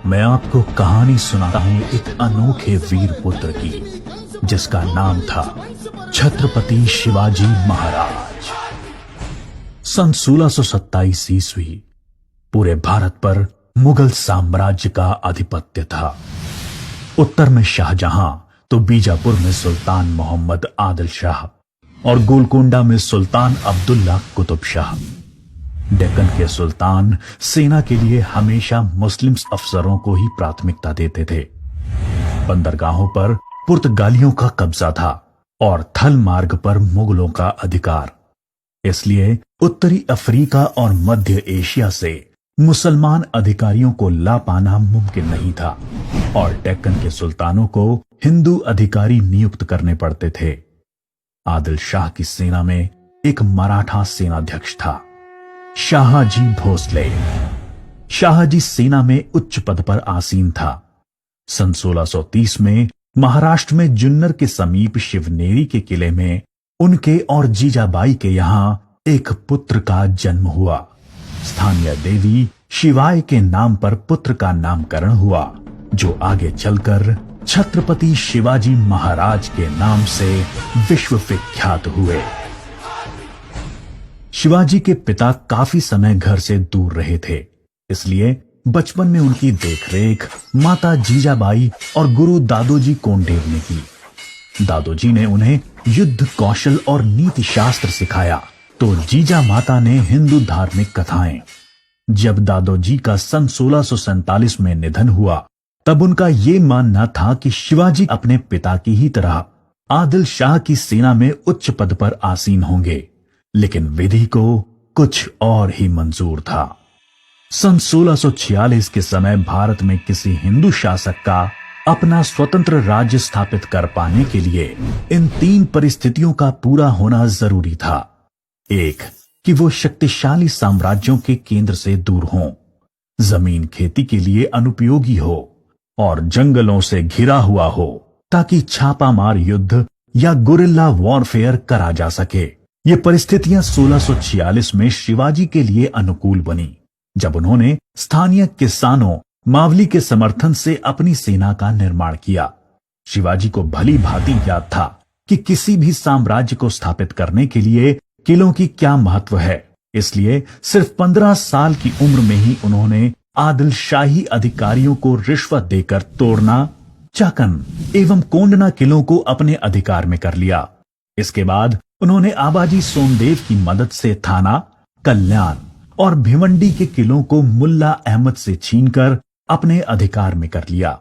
मैं आपको कहानी सुनाता हूं एक अनोखे वीर पुत्र की, जिसका नाम था छत्रपति शिवाजी महाराज। सन 1627 ईस्वी पूरे भारत पर मुगल साम्राज्य का आधिपत्य था। उत्तर में शाहजहां तो बीजापुर में सुल्तान मोहम्मद आदिल शाह और गोलकोंडा में सुल्तान अब्दुल्ला कुतुब शाह। डेक्कन के सुल्तान सेना के लिए हमेशा मुस्लिम अफसरों को ही प्राथमिकता देते थे। बंदरगाहों पर पुर्तगालियों का कब्जा था और थल मार्ग पर मुगलों का अधिकार। इसलिए उत्तरी अफ्रीका और मध्य एशिया से मुसलमान अधिकारियों को ला पाना मुमकिन नहीं था और डेक्कन के सुल्तानों को हिंदू अधिकारी नियुक्त करने पड़ते थे। आदिल शाह की सेना में एक मराठा सेनाध्यक्ष था, शाहजी भोसले। शाहजी सेना में उच्च पद पर आसीन था। सन 1630 में महाराष्ट्र में जुन्नर के समीप शिवनेरी के किले में उनके और जीजाबाई के यहां एक पुत्र का जन्म हुआ। स्थानीय देवी शिवाय के नाम पर पुत्र का नामकरण हुआ, जो आगे चलकर छत्रपति शिवाजी महाराज के नाम से विश्व विख्यात हुए। शिवाजी के पिता काफी समय घर से दूर रहे थे, इसलिए बचपन में उनकी देखरेख माता जीजाबाई और गुरु दादोजी कोंडेव ने की। दादोजी ने उन्हें युद्ध कौशल और नीति शास्त्र सिखाया, तो जीजा माता ने हिंदू धार्मिक कथाएं। जब दादोजी का सन 1647 में निधन हुआ, तब उनका ये मानना था कि शिवाजी अपने पिता की ही तरह आदिल शाह की सेना में उच्च पद पर आसीन होंगे, लेकिन विधि को कुछ और ही मंजूर था। सन 1646 के समय भारत में किसी हिंदू शासक का अपना स्वतंत्र राज्य स्थापित कर पाने के लिए इन तीन परिस्थितियों का पूरा होना जरूरी था। एक, कि वो शक्तिशाली साम्राज्यों के केंद्र से दूर हों, जमीन खेती के लिए अनुपयोगी हो और जंगलों से घिरा हुआ हो, ताकि छापामार युद्ध या गुरिल्ला वॉरफेयर करा जा सके। ये परिस्थितियां 1646 में शिवाजी के लिए अनुकूल बनी, जब उन्होंने स्थानीय किसानों मावली के समर्थन से अपनी सेना का निर्माण किया। शिवाजी को भली भांति याद था कि किसी भी साम्राज्य को स्थापित करने के लिए किलों की क्या महत्व है, इसलिए सिर्फ 15 साल की उम्र में ही उन्होंने आदिल शाही अधिकारियों को रिश्वत देकर तोड़ना, चाकन एवं कोंडना किलों को अपने अधिकार में कर लिया। इसके बाद उन्होंने आबाजी सोमदेव की मदद से थाना, कल्याण और भिवंडी के किलों को मुल्ला अहमद से छीनकर अपने अधिकार में कर लिया।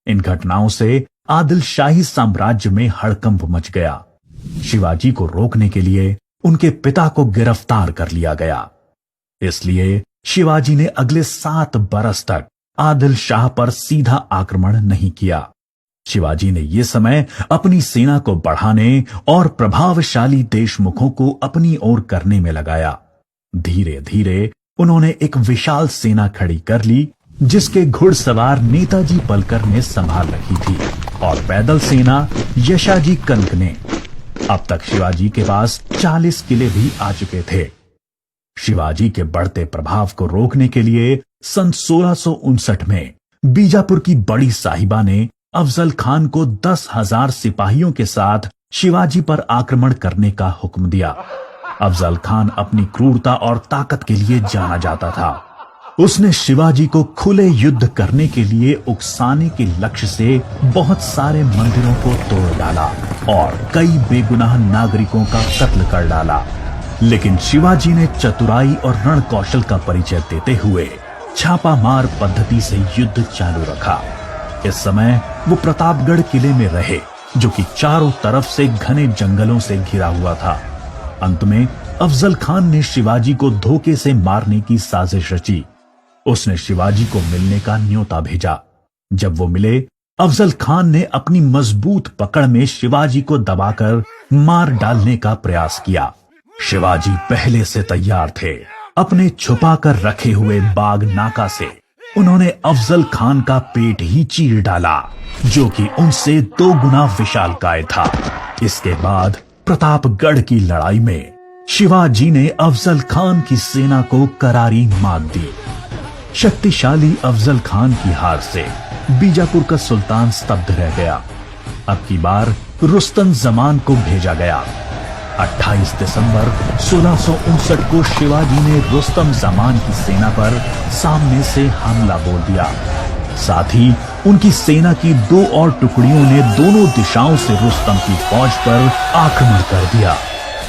इन घटनाओं से आदिल शाही साम्राज्य में हड़कंप मच गया। शिवाजी को रोकने के लिए उनके पिता को गिरफ्तार कर लिया गया। इसलिए शिवाजी ने अगले 7 बरस तक आदिल शाह पर सीधा आक्रमण नहीं किया। शिवाजी ने यह समय अपनी सेना को बढ़ाने और प्रभावशाली देशमुखों को अपनी ओर करने में लगाया। धीरे धीरे उन्होंने एक विशाल सेना खड़ी कर ली, जिसके घुड़सवार नेताजी पलकर ने संभाल रखी थी और पैदल सेना यशाजी कनक ने। अब तक शिवाजी के पास 40 किले भी आ चुके थे। शिवाजी के बढ़ते प्रभाव को रोकने के लिए सन 1659 में बीजापुर की बड़ी साहिबा ने अफजल खान को 10,000 सिपाहियों के साथ शिवाजी पर आक्रमण करने का हुक्म दिया। अफजल खान अपनी क्रूरता और ताकत के लिए जाना जाता था। उसने शिवाजी को खुले युद्ध करने के लिए उकसाने के लक्ष्य से बहुत सारे मंदिरों को तोड़ डाला और कई बेगुनाह नागरिकों का कत्ल कर डाला। लेकिन शिवाजी ने चतुराई और रण कौशल का परिचय देते हुए छापामार पद्धति से युद्ध चालू रखा। इस समय वो प्रतापगढ़ किले में रहे, जो कि चारों तरफ से घने जंगलों से घिरा हुआ था। अंत में अफजल खान ने शिवाजी को धोखे से मारने की साजिश रची। उसने शिवाजी को मिलने का न्योता भेजा। जब वो मिले, अफजल खान ने अपनी मजबूत पकड़ में शिवाजी को दबाकर मार डालने का प्रयास किया। शिवाजी पहले से तैयार थे। अपने छुपाकर रखे हुए बाग नाका से उन्होंने अफजल खान का पेट ही चीर डाला, जो कि उनसे 2 गुना विशालकाय था। इसके बाद प्रतापगढ़ की लड़ाई में शिवाजी ने अफजल खान की सेना को करारी मात दी। शक्तिशाली अफजल खान की हार से बीजापुर का सुल्तान स्तब्ध रह गया। अब की बार रुस्तम जमान को भेजा गया। 28 दिसंबर 1659 को शिवाजी ने रुस्तम जमान की सेना पर सामने से हमला बोल दिया। साथ ही उनकी सेना की 2 और टुकड़ियों ने दोनों दिशाओं से रुस्तम की फौज पर आक्रमण कर दिया।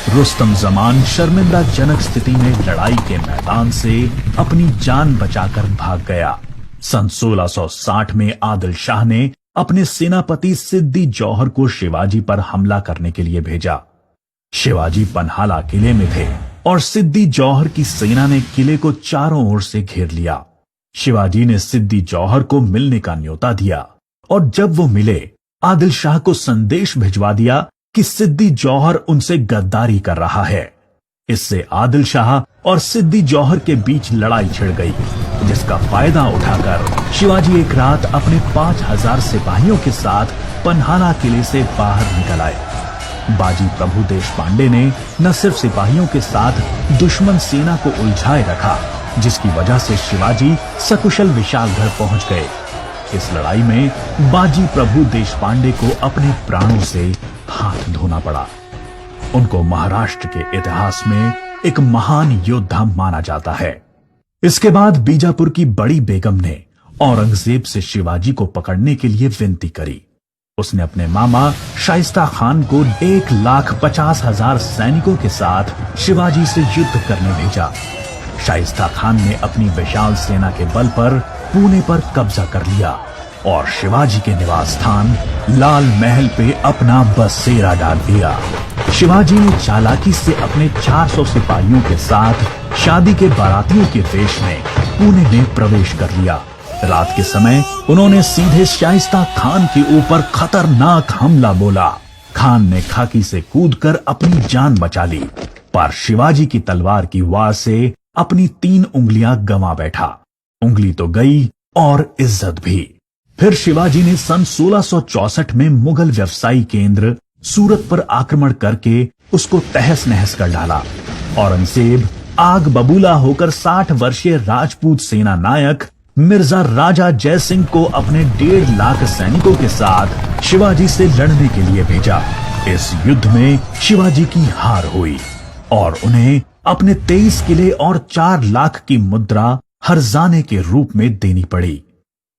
रुस्तम जमान शर्मिंदाजनक स्थिति में लड़ाई के मैदान से अपनी जान बचाकर भाग गया। सन 1660 में आदिल शाह ने अपने सेनापति सिद्दी जौहर को शिवाजी पर हमला करने के लिए भेजा। शिवाजी पन्हाला किले में थे और सिद्दी जौहर की सेना ने किले को चारों ओर से घेर लिया। शिवाजी ने सिद्दी जौहर को मिलने का न्योता दिया और जब वो मिले आदिल शाह को संदेश भिजवा दिया कि सिद्दी जौहर उनसे गद्दारी कर रहा है। इससे आदिल शाह और सिद्दी जौहर के बीच लड़ाई छिड़ गई, जिसका फायदा उठाकर शिवाजी एक रात अपने 5000 सिपाहियों के साथ पन्हाला किले से बाहर निकल आए। बाजी प्रभु देशपांडे ने न सिर्फ सिपाहियों के साथ दुश्मन सेना को उलझाए रखा, जिसकी वजह से शिवाजी सकुशल विशालगढ़ पहुंच गए। इस लड़ाई में बाजी प्रभु देशपांडे को अपने प्राणों से हाथ धोना पड़ा। उनको महाराष्ट्र के इतिहास में एक महान योद्धा माना जाता है। इसके बाद बीजापुर की बड़ी बेगम ने औरंगजेब से शिवाजी को पकड़ने के लिए विनती करी। उसने अपने मामा शाइस्ता खान को 1,50,000 सैनिकों के साथ शिवाजी से युद्ध करने भेजा। शाइस्ता खान ने अपनी विशाल सेना के बल पर पुणे पर कब्जा कर लिया और शिवाजी के निवास स्थान लाल महल पे अपना बसेरा डाल दिया। शिवाजी ने चालाकी से अपने 400 सिपाहियों के साथ शादी के बारातियों के वेश में पुणे में प्रवेश कर लिया। रात के समय उन्होंने सीधे शाइस्ता खान के ऊपर खतरनाक हमला बोला। खान ने खाकी से कूदकर अपनी जान बचा ली, पर शिवाजी की तलवार की वार से अपनी 3 उंगलियां गंवा बैठा। उंगली तो गई और इज्जत भी। फिर शिवाजी ने सन 1664 में मुगल व्यवसायी केंद्र सूरत पर आक्रमण करके उसको तहस नहस कर डाला। औरंगजेब आग बबूला होकर 60 वर्षीय राजपूत सेना नायक मिर्जा राजा जय सिंह को अपने 1.5 लाख सैनिकों के साथ शिवाजी से लड़ने के लिए भेजा। इस युद्ध में शिवाजी की हार हुई और उन्हें अपने 23 किले और 4 लाख की मुद्रा हर्जाने के रूप में देनी पड़ी।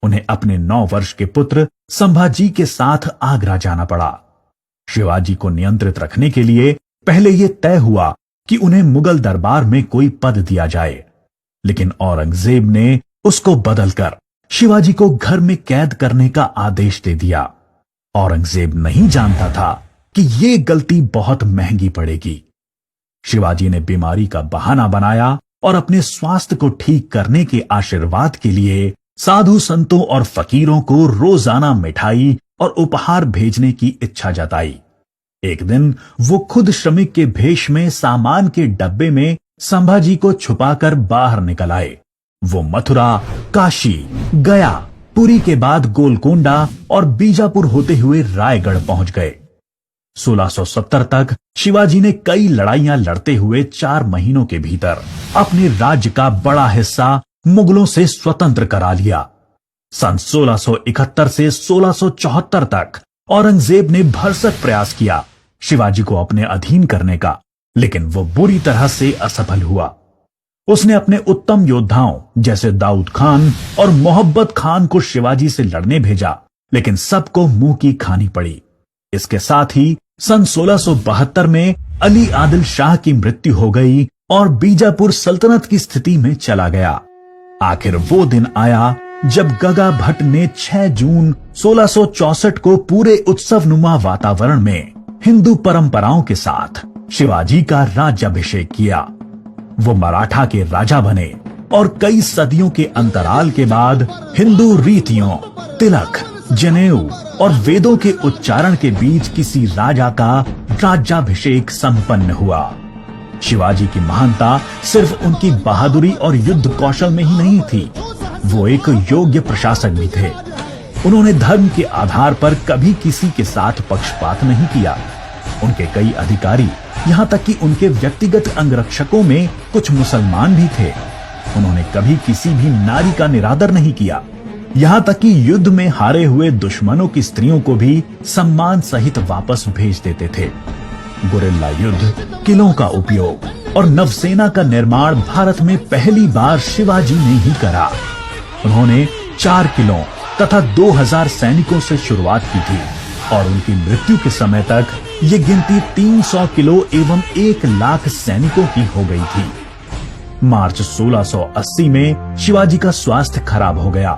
उन्हें अपने 9 वर्ष के पुत्र संभाजी के साथ आगरा जाना पड़ा। शिवाजी को नियंत्रित रखने के लिए पहले यह तय हुआ कि उन्हें मुगल दरबार में कोई पद दिया जाए, लेकिन औरंगजेब ने उसको बदलकर शिवाजी को घर में कैद करने का आदेश दे दिया। औरंगजेब नहीं जानता था कि यह गलती बहुत महंगी पड़ेगी। शिवाजी ने बीमारी का बहाना बनाया और अपने स्वास्थ्य को ठीक करने के आशीर्वाद के लिए साधु संतों और फकीरों को रोजाना मिठाई और उपहार भेजने की इच्छा जताई। एक दिन वो खुद श्रमिक के भेष में सामान के डब्बे में संभाजी को छुपाकर बाहर निकल आए। वो मथुरा, काशी, गया, पुरी के बाद गोलकोंडा और बीजापुर होते हुए रायगढ़ पहुंच गए। 1670 तक शिवाजी ने कई लड़ाइयां लड़ते हुए 4 महीनों के भीतर अपने राज्य का बड़ा हिस्सा मुगलों से स्वतंत्र करा लिया। सन 1671 से 1674 तक औरंगजेब ने भरसक प्रयास किया शिवाजी को अपने अधीन करने का, लेकिन वो बुरी तरह से असफल हुआ। उसने अपने उत्तम योद्धाओं जैसे दाऊद खान और मोहब्बत खान को शिवाजी से लड़ने भेजा, लेकिन सबको मुंह की खानी पड़ी। इसके साथ ही सन 1672 में अली आदिल शाह की मृत्यु हो गई और बीजापुर सल्तनत की स्थिति में चला गया। आखिर वो दिन आया जब गगा भट्ट ने 6 जून 1664 को पूरे उत्सवनुमा वातावरण में हिंदू परंपराओं के साथ शिवाजी का राज्याभिषेक किया। वो मराठा के राजा बने और कई सदियों के अंतराल के बाद हिंदू रीतियों, तिलक, जनेऊ और वेदों के उच्चारण के बीच किसी राजा का राज्याभिषेक संपन्न हुआ। शिवाजी की महानता सिर्फ उनकी बहादुरी और युद्ध कौशल में ही नहीं थी, वो एक योग्य प्रशासक भी थे। उन्होंने धर्म के आधार पर कभी किसी के साथ पक्षपात नहीं किया। उनके कई अधिकारी, यहां तक कि उनके व्यक्तिगत अंगरक्षकों में कुछ मुसलमान भी थे। उन्होंने कभी किसी भी नारी का निरादर नहीं किया। यहाँ तक कि युद्ध में हारे हुए दुश्मनों की स्त्रियों को भी सम्मान सहित वापस भेज देते थे। गुरिल्ला युद्ध, किलों का उपयोग और नवसेना का निर्माण भारत में पहली बार शिवाजी ने ही करा। उन्होंने 4 किलों तथा 2000 सैनिकों से शुरुआत की थी और उनकी मृत्यु के समय तक ये गिनती 300 किलो एवं 1 लाख सैनिकों की हो गई थी। मार्च 1680 में शिवाजी का स्वास्थ्य खराब हो गया।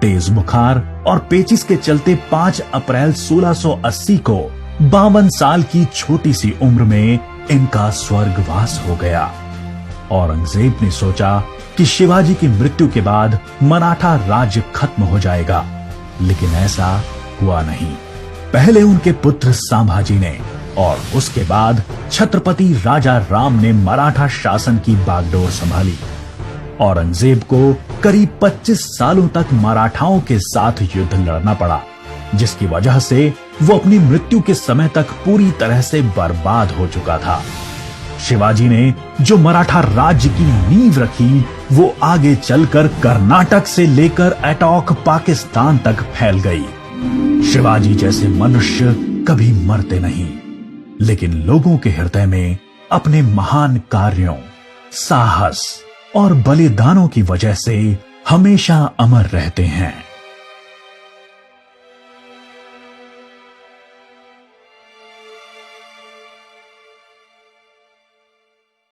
तेज बुखार और पेचिस के चलते 5 अप्रैल 1680 को 52 साल की छोटी सी उम्र में इनका स्वर्गवास हो गया। औरंगजेब ने सोचा कि शिवाजी की मृत्यु के बाद मराठा राज्य खत्म हो जाएगा, लेकिन ऐसा हुआ नहीं। पहले उनके पुत्र संभाजी ने और उसके बाद छत्रपति राजा राम ने मराठा शासन की बागडोर संभाली। औरंगजेब को करीब 25 सालों तक मराठाओं के साथ युद्ध लड़ना पड़ा, जिसकी वजह से वो अपनी मृत्यु के समय तक पूरी तरह से बर्बाद हो चुका था। शिवाजी ने जो मराठा राज्य की नींव रखी, वो आगे चलकर कर्नाटक से लेकर अटॉक पाकिस्तान तक फैल गई। शिवाजी जैसे मनुष्य कभी मरते नहीं, लेकिन लोगों के हृदय में अपने महान कार्यों, साहस और बलिदानों की वजह से हमेशा अमर रहते हैं।